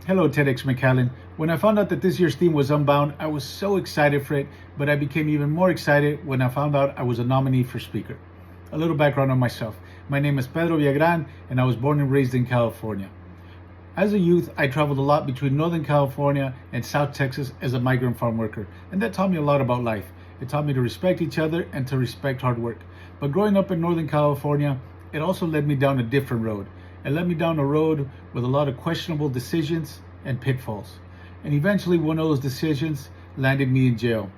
Hello, TEDxMcAllen. When I found out that this year's theme was Unbound, I was so excited for it, but I became even more excited when I found out I was a nominee for speaker. A little background on myself. My name is Pedro Villagran, and I was born and raised in California. As a youth, I traveled a lot between Northern California and South Texas as a migrant farm worker, and that taught me a lot about life. It taught me to respect each other and to respect hard work. But growing up in Northern California, it also led me down a different road. It led me down a road with a lot of questionable decisions and pitfalls. And eventually one of those decisions landed me in jail.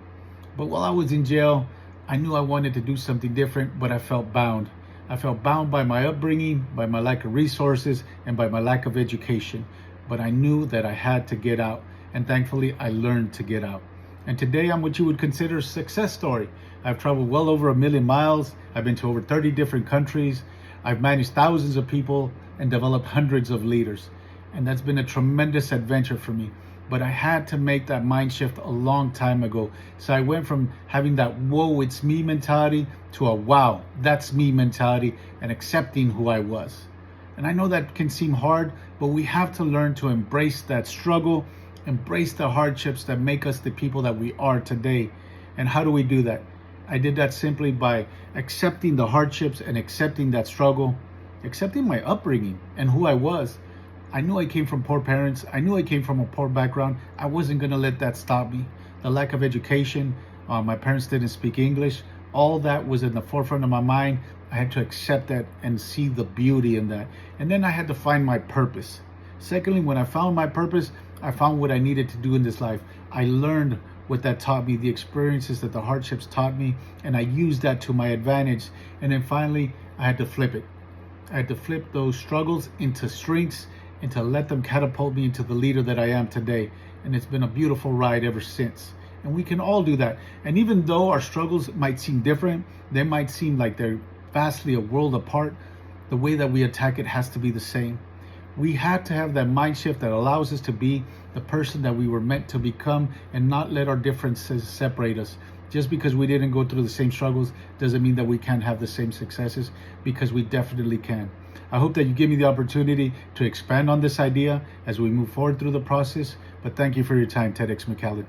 But while I was in jail, I knew I wanted to do something different, but I felt bound. I felt bound by my upbringing, by my lack of resources, and by my lack of education. But I knew that I had to get out, and thankfully I learned to get out. And today I'm what you would consider a success story. I've traveled well over 1 million miles. I've been to over 30 different countries. I've managed thousands of people and developed hundreds of leaders. And that's been a tremendous adventure for me. But I had to make that mind shift a long time ago. So I went from having that whoa, it's me mentality to a wow, that's me mentality, and accepting who I was. And I know that can seem hard, but we have to learn to embrace that struggle, embrace the hardships that make us the people that we are today. And how do we do that? I did that simply by accepting the hardships and accepting that struggle, accepting my upbringing and who I was. I knew I came from poor parents. I knew I came from a poor background. I wasn't going to let that stop me. The lack of education, my parents didn't speak English. All that was in the forefront of my mind. I had to accept that and see the beauty in that. And then I had to find my purpose. Secondly, when I found my purpose, I found what I needed to do in this life. I learned what that taught me, the experiences that the hardships taught me, and I used that to my advantage. And then finally, I had to flip it. I had to flip those struggles into strengths and to let them catapult me into the leader that I am today. And it's been a beautiful ride ever since. And we can all do that. And even though our struggles might seem different, they might seem like they're vastly a world apart, the way that we attack it has to be the same. We had to have that mind shift that allows us to be the person that we were meant to become and not let our differences separate us. Just because we didn't go through the same struggles doesn't mean that we can't have the same successes, because we definitely can. I hope that you give me the opportunity to expand on this idea as we move forward through the process. But thank you for your time, TEDxMcAllen.